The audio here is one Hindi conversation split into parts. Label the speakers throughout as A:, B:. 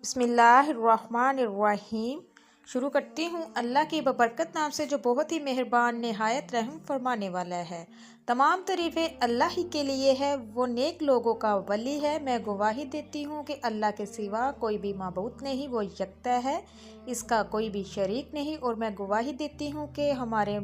A: बिस्मिल्लाहिर्रहमानिर्रहीम। शुरू करती हूँ अल्लाह की बबरकत नाम से जो बहुत ही मेहरबान नहायत रहम फरमाने वाला है। तमाम तारीफ़ें अल्लाह ही के लिए है, वो नेक लोगों का वली है। मैं गवाही देती हूँ कि अल्लाह के सिवा कोई भी माबूद नहीं, वो यकता है, इसका कोई भी शरीक नहीं। और मैं गवाही देती हूँ कि हमारे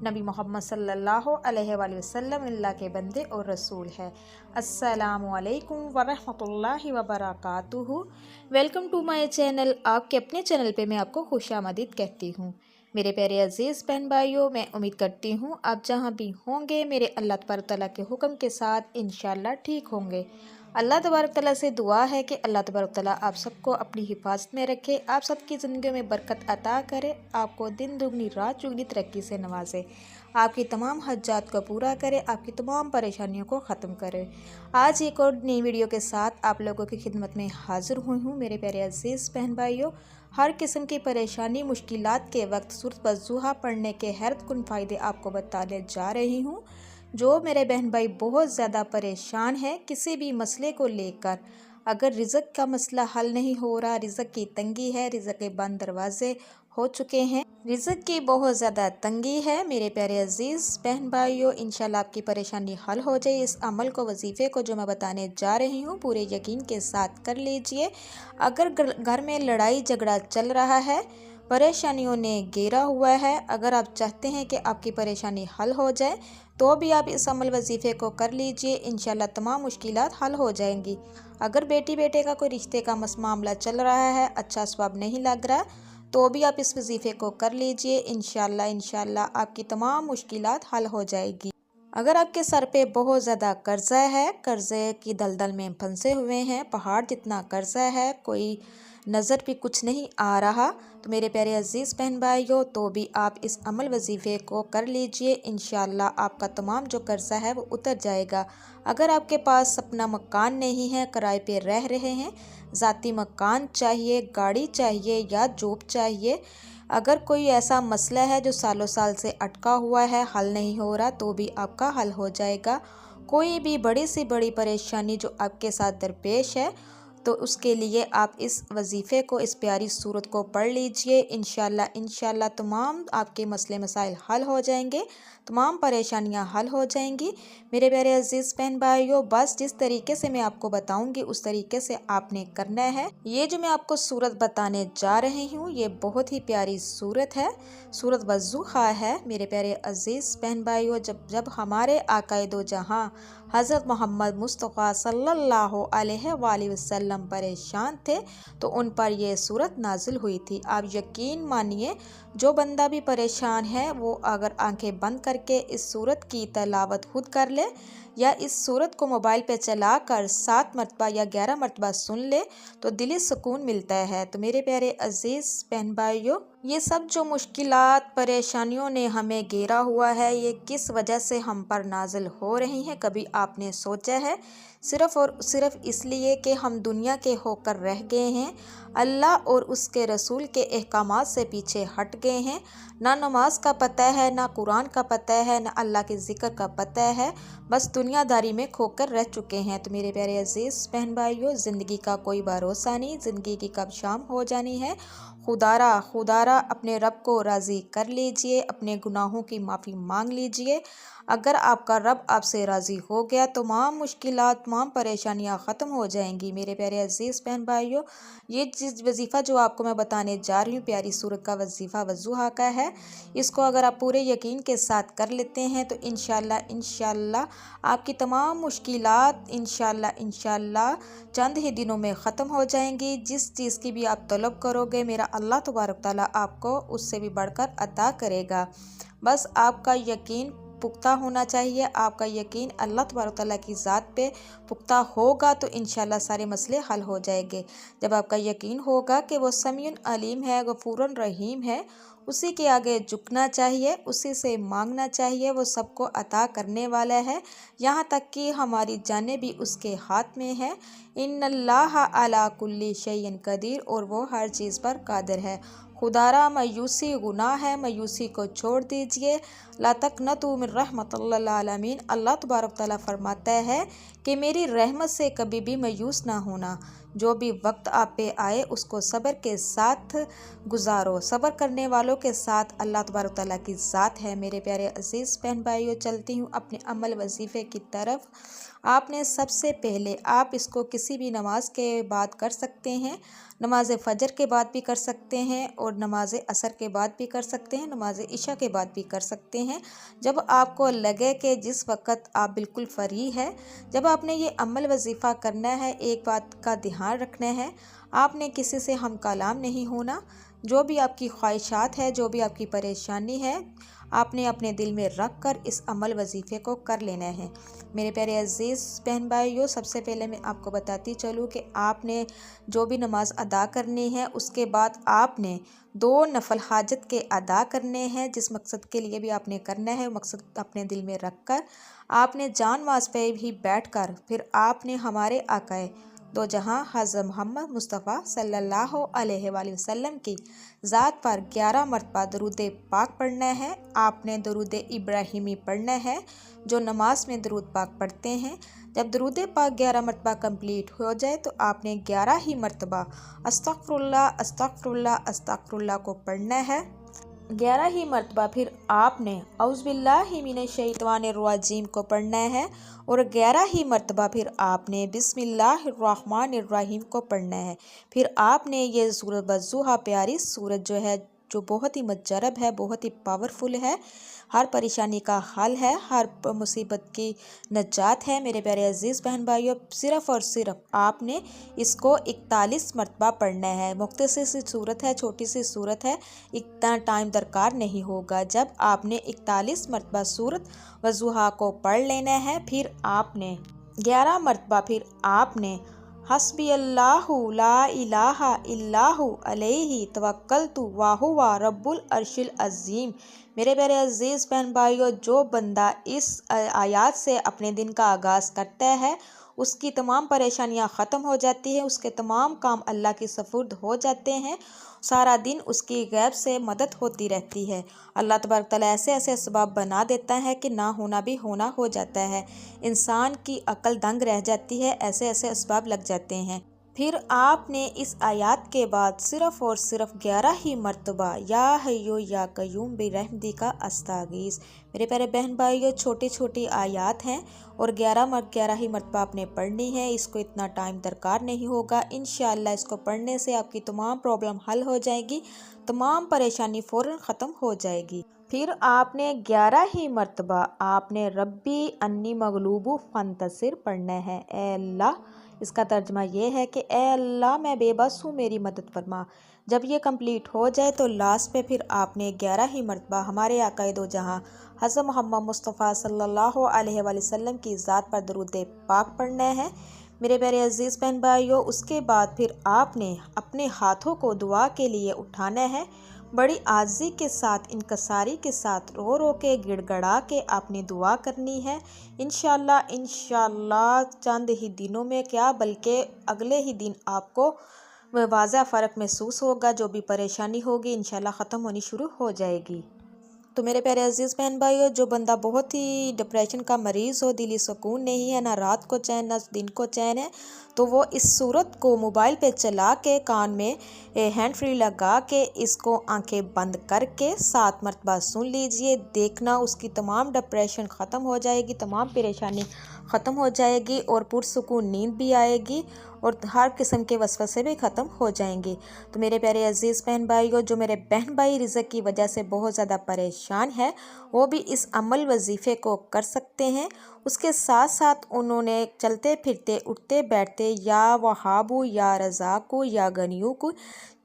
A: नबी मोहम्मद सल्लल्लाहु अलैहि वसल्लम अल्लाह के बंदे और रसूल है। अस्सलामु अलैकुम वरहमतुल्लाहि वबरकातुहू। Welcome to my channel. आपके अपने चैनल पे मैं आपको खुशामदीद कहती हूँ। मेरे प्यारे अजीज़ बहन भाइयों, मैं उम्मीद करती हूँ आप जहाँ भी होंगे मेरे अल्लाह तबारक तआला के हुक्म के साथ इंशाल्लाह ठीक होंगे। अल्लाह तबारक तआला से दुआ है कि अल्लाह तबारक तआला आप सबको अपनी हिफाजत में रखे, आप सबकी ज़िंदगी में बरकत अता करे, आपको दिन दुगनी रात चुगनी तरक्की से नवाजे, आपकी तमाम हज्जात को पूरा करे, आपकी तमाम परेशानियों को ख़त्म करे। आज एक और नई वीडियो के साथ आप लोगों की खिदमत में हाज़िर हुई हूँ। मेरे प्यारे अजीज़ बहन भाइयों, हर किस्म की परेशानी मुश्किलात के वक्त सूरत वज़ूहा पढ़ने के हैरत कुन फ़ायदे आपको बताने जा रही हूँ। जो मेरे बहन भाई बहुत ज़्यादा परेशान हैं किसी भी मसले को लेकर, अगर रिज़्क़ का मसला हल नहीं हो रहा, रिज़्क़ की तंगी है, रिज़्क़ के बंद दरवाजे हो चुके हैं, रिज़्क़ की बहुत ज़्यादा तंगी है, मेरे प्यारे अजीज़ बहन भाइयों, इंशाल्लाह आपकी परेशानी हल हो जाए। इस अमल को, वजीफ़े को जो मैं बताने जा रही हूँ पूरे यकीन के साथ कर लीजिए। अगर घर में लड़ाई झगड़ा चल रहा है, परेशानियों ने घेरा हुआ है, अगर आप चाहते हैं कि आपकी परेशानी हल हो जाए तो भी आप इस अमल वजीफ़े को कर लीजिए। इंशाल्लाह तमाम मुश्किलात हल हो जाएंगी। अगर बेटी बेटे का कोई रिश्ते का मामला चल रहा है, अच्छा स्वाब नहीं लग रहा, तो भी आप इस वजीफ़े को कर लीजिए। इंशाल्लाह आपकी तमाम मुश्किलात हल हो जाएगी। अगर आपके सर पे बहुत ज़्यादा कर्जा है, कर्जे की दलदल में फंसे हुए हैं, पहाड़ जितना कर्जा है, कोई नज़र भी कुछ नहीं आ रहा, तो मेरे प्यारे अजीज़ बहन भाइयों, तो भी आप इस अमल वजीफ़े को कर लीजिए। इंशाल्लाह आपका तमाम जो कर्जा है वो उतर जाएगा। अगर आपके पास अपना मकान नहीं है, किराए पे रह रहे हैं, ज़ाती मकान चाहिए, गाड़ी चाहिए या जॉब चाहिए, अगर कोई ऐसा मसला है जो सालों साल से अटका हुआ है, हल नहीं हो रहा, तो भी आपका हल हो जाएगा। कोई भी बड़ी से बड़ी परेशानी जो आपके साथ दरपेश है, तो उसके लिए आप इस वजीफ़े को, इस प्यारी सूरत को पढ़ लीजिए। इंशाल्लाह तमाम आपके मसले मसाइल हल हो जाएंगे, तमाम परेशानियां हल हो जाएंगी। मेरे प्यारे अजीज़ बहन भाइयों, बस जिस तरीके से मैं आपको बताऊंगी उस तरीके से आपने करना है। ये जो मैं आपको सूरत बताने जा रही हूँ, ये बहुत ही प्यारी सूरत है, सूरत वज़ूहा है। मेरे प्यारे अजीज़ बहन भाइयों, जब हमारे आकाए दो जहाँ हज़रत मोहम्मद मुस्तफ़ा सल्लल्लाहु अलैहि वसल्लम परेशान थे, तो उन पर यह सूरत नाजिल हुई थी। आप यकीन मानिए, जो बंदा भी परेशान है वो अगर आंखें बंद करके इस सूरत की तिलावत खुद कर ले, या इस सूरत को मोबाइल पे चला कर 7 मरतबा या 11 मरतबा सुन ले, तो दिली सुकून मिलता है। तो मेरे प्यारे अजीज़ बहन भाइयों, ये सब जो मुश्किलात परेशानियों ने हमें घेरा हुआ है, ये किस वजह से हम पर नाजिल हो रही हैं, कभी आपने सोचा है? सिर्फ़ और सिर्फ इसलिए कि हम दुनिया के होकर रह गए हैं, अल्लाह और उसके रसूल के अहकामात से पीछे हट गए हैं। ना नमाज का पता है, ना कुरान का पता है, ना अल्लाह के ज़िक्र का पता है, बस दुनियादारी में खोकर रह चुके हैं। तो मेरे प्यारे अजीज़ बहन भाइयों, ज़िंदगी का कोई भरोसा नहीं, ज़िंदगी की कब शाम हो जानी है। खुदारा अपने रब को राज़ी कर लीजिए, अपने गुनाहों की माफ़ी मांग लीजिए। अगर आपका रब आपसे राज़ी हो गया तो तमाम मुश्किलात, तमाम परेशानियां ख़त्म हो जाएंगी। मेरे प्यारे अजीज़ बहन भाइयों, ये जिस वजीफ़ा जो आपको मैं बताने जा रही हूँ, प्यारी सूरत का वजीफ़ा वज़ूहा का है। इसको अगर आप पूरे यकीन के साथ कर लेते हैं तो इंशाल्लाह आपकी तमाम मुश्किलात इंशाल्लाह चंद ही दिनों में ख़त्म हो जाएंगी। जिस चीज़ की भी आप तलब करोगे, मेरा अल्लाह तबारक तआला आपको उससे भी बढ़कर अता करेगा। बस आपका यकीन पुख्ता होना चाहिए, आपका यकीन अल्लाह तबारक तआला की ज़ात पे पुख्ता होगा तो इंशाल्लाह सारे मसले हल हो जाएंगे। जब आपका यकीन होगा कि वो समीउन अलीम है, गफूरुन रहीम है, उसी के आगे झुकना चाहिए, उसी से मांगना चाहिए, वो सबको अता करने वाला है, यहाँ तक कि हमारी जानें भी उसके हाथ में है। इन्नल्लाह अला कुल्ली शैइन कदीर, और वो हर चीज़ पर कादिर है। खुदारा मायूसी गुनाह है, मायूसी को छोड़ दीजिए। ला तक़नतू मिन रहमतिल्लिल आलमीन, अल्लाह तबारक तआला फरमाता है कि मेरी रहमत से कभी भी मायूस ना होना। जो भी वक्त आप पे आए उसको सब्र के साथ गुजारो। सब्र करने वालों के साथ अल्लाह तबारक तआला की ज़ात है। मेरे प्यारे अजीज़ बहन भाइयों, चलती हूँ अपने अमल वजीफ़े की तरफ। आपने सबसे पहले आप इसको किसी भी नमाज के बाद कर सकते हैं, नमाज फ़जर के बाद भी कर सकते हैं और नमाज असर के बाद भी कर सकते हैं, नमाज इशा के बाद भी कर सकते हैं। जब आपको लगे कि जिस वक़्त आप बिल्कुल फ्री है, जब आपने ये अमल वजीफ़ा करना है, एक बात का ध्यान रखना है, आपने किसी से हम कलाम नहीं होना। जो भी आपकी ख्वाहिशात है, जो भी आपकी परेशानी है, आपने अपने दिल में रख कर इस अमल वजीफ़े को कर लेना है। मेरे प्यारे अजीज़ बहन भाइयों, सबसे पहले मैं आपको बताती चलूँ कि आपने जो भी नमाज़ अदा करनी है उसके बाद आपने 2 नफल हाजत के अदा करने हैं। जिस मकसद के लिए भी आपने करना है, मकसद अपने दिल में रख कर आपने जान माज पे भी बैठ कर फिर आपने हमारे आकाए दो जहाँ हज़रत मोहम्मद मुस्तफ़ा सल्लल्लाहु अलैहि वसल्लम की ज़ात पर 11 मरतबा दरूद पाक पढ़ना है। आपने दरूद इब्राहिमी पढ़ना है, जो नमाज में दरूद पाक पढ़ते हैं। जब दरूद पाक 11 मरतबा कंप्लीट हो जाए तो आपने 11 ही मरतबा अस्तग़फिरुल्लाह अस्तग़फिरुल्लाह अस्तग़फिरुल्लाह को पढ़ना है। 11 ही मरतबा फिर आपने औज़ुबिल्लाहि मिनश्शैतानिर्रजीम को पढ़ना है और 11 ही मरतबा फिर आपने बिस्मिल्लाहिर्रहमानिर्रहीम को पढ़ना है। फिर आपने ये सूरत वज़्ज़ुहा, प्यारी सूरत जो है, जो बहुत ही मुजरब है, बहुत ही पावरफुल है, हर परेशानी का हल है, हर मुसीबत की नजात है। मेरे प्यारे अजीज़ बहन भाइयों, सिर्फ़ और सिर्फ आपने इसको 41 मरतबा पढ़ना है। मुख्तसर सी सूरत है, छोटी सी सूरत है, इतना टाइम दरकार नहीं होगा। जब आपने 41 मरतबा सूरत वज़्ज़ुहा को पढ़ लेना है, फिर आपने 11 मरतबा फिर आपने हस्बी अल्लाहु ला इलाहा इल्लाहु अलैहि तवक्कलतु व हुवा रब्बुल अर्शिल अज़ीम। मेरे प्यारे अजीज़ बहन भाइयों, जो बंदा इस आयत से अपने दिन का आगाज़ करता है उसकी तमाम परेशानियां ख़त्म हो जाती हैं, उसके तमाम काम अल्लाह की सफुर्द हो जाते हैं। सारा दिन उसकी गैब से मदद होती रहती है। अल्लाह तबारक तआला ऐसे ऐसे असबाब बना देता है कि ना होना भी होना हो जाता है। इंसान की अक्ल दंग रह जाती है, ऐसे ऐसे असबाब लग जाते हैं। फिर आपने इस आयत के बाद सिर्फ़ और सिर्फ 11 ही मरतबा या हय्यु या कय्यूम बिरहमतिका अस्तागीस। मेरे प्यारे बहन भाइयों, छोटी छोटी आयत हैं और 11 ही मरतबा आपने पढ़नी है। इसको इतना टाइम दरकार नहीं होगा। इंशाअल्लाह इसको पढ़ने से आपकी तमाम प्रॉब्लम हल हो जाएगी, तमाम परेशानी फ़ौरन ख़त्म हो जाएगी। फिर आपने 11 ही मरतबा आपने रब्बी अन्नी मगलूबु फंतसिर पढ़ना है। ए अल्लाह, इसका तर्जमा ये है कि ए अल्लाह, मैं बेबस हूँ, मेरी मदद फरमा। जब ये कंप्लीट हो जाए तो लास्ट पे फिर आपने 11 ही मरतबा हमारे आकाए दो जहाँ हज़रत मोहम्मद मुस्तफ़ा सल्लल्लाहु अलैहि वसल्लम की ज़ात पर दरूद पाक पढ़ना है। मेरे प्यारे अजीज़ बहन भाइयों, उसके बाद फिर आपने अपने हाथों को दुआ के लिए उठाना है। बड़ी आज़ी के साथ, इनकसारी के साथ, रो रो के, गिड़गड़ा के आपने दुआ करनी है। इंशाअल्लाह चंद ही दिनों में, क्या बल्कि अगले ही दिन आपको वाज़ा फ़र्क महसूस होगा। जो भी परेशानी होगी इंशाअल्लाह ख़त्म होनी शुरू हो जाएगी। तो मेरे प्यारे अजीज़ बहन भाइयों, जो बंदा बहुत ही डिप्रेशन का मरीज़ हो, दिली सुकून नहीं है, ना रात को चैन ना दिन को चैन है, तो वो इस सूरत को मोबाइल पे चला के कान में हैंड फ्री लगा के इसको आंखें बंद करके 7 मरतबा सुन लीजिए। देखना उसकी तमाम डिप्रेशन ख़त्म हो जाएगी, तमाम परेशानी ख़त्म हो जाएगी और पुरसुकून नींद भी आएगी और हर किस्म के वसवसे भी ख़त्म हो जाएंगे। तो मेरे प्यारे अजीज़ बहन भाइयों, जो मेरे बहन भाई रिज़्क़ की वजह से बहुत ज़्यादा परेशान है, वो भी इस अमल वजीफ़े को कर सकते हैं। उसके साथ साथ उन्होंने चलते फिरते, उठते बैठते या वहाबू या रज़ाकू या गनियू को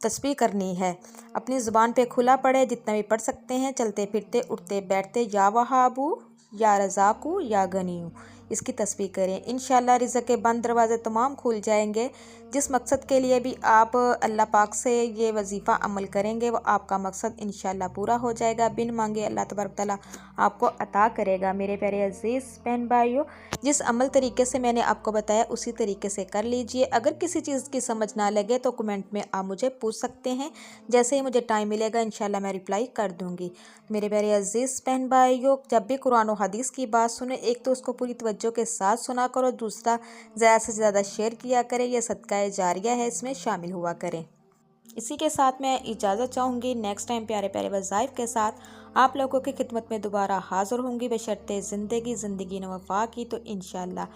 A: तस्बीह करनी है। अपनी ज़ुबान पे खुला पड़े, जितना भी पढ़ सकते हैं, चलते फिरते, उठते बैठते, या वहाबू या रज़ाकू या गनियू, इसकी तस्बीह करें। इंशाअल्लाह रिज़्क़ के बंद दरवाज़े तमाम खुल जाएंगे। जिस मकसद के लिए भी आप अल्लाह पाक से ये वजीफ़ा अमल करेंगे, वो आपका मकसद इंशाअल्लाह पूरा हो जाएगा। बिन मांगे अल्लाह तबारक तआला आपको अता करेगा। मेरे प्यारे अजीज़ बहन भाइयों, जिस अमल तरीके से मैंने आपको बताया उसी तरीके से कर लीजिए। अगर किसी चीज़ की समझ ना लगे तो कमेंट में आप मुझे पूछ सकते हैं। जैसे ही मुझे टाइम मिलेगा इंशाअल्लाह मैं रिप्लाई कर दूँगी। मेरे प्यारे अजीज़ बहन भाइयों, जब भी कुरान और हदीस की बात सुने, एक तो उसको पूरी तवज्जो बच्चों के साथ सुना करो, दूसरा ज़्यादा से ज़्यादा शेयर किया करें। यह सदका जारिया है, इसमें शामिल हुआ करें। इसी के साथ मैं इजाज़त चाहूँगी। नेक्स्ट टाइम प्यारे प्यारे वज़ाइफ के साथ आप लोगों की खिदमत में दोबारा हाज़िर होंगी बशर्ते ज़िंदगी न वफ़ा की। तो इंशाल्लाह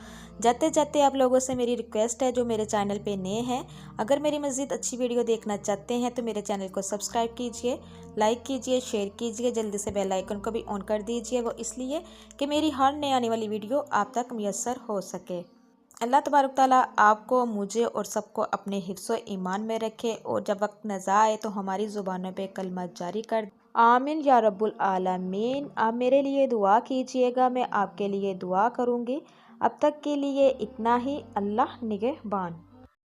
A: जाते जाते आप लोगों से मेरी रिक्वेस्ट है, जो मेरे चैनल पे नए हैं, अगर मेरी मज़ीद अच्छी वीडियो देखना चाहते हैं तो मेरे चैनल को सब्सक्राइब कीजिए, लाइक कीजिए, शेयर कीजिए, जल्दी से बेल आइकन को भी ऑन कर दीजिए। वो इसलिए कि मेरी हर नई आने वाली वीडियो आप तक मुयस्सर हो सके। अल्लाह तबारक ताला आपको, मुझे और सबको अपने हिफ्ज़ व ईमान में रखे, और जब वक्त नज़ा आए तो हमारी ज़ुबानों पे कलमा जारी कर। आमीन या रब्बुल आलमीन। आप मेरे लिए दुआ कीजिएगा, मैं आपके लिए दुआ करूँगी। अब तक के लिए इतना ही। अल्लाह निगहबान।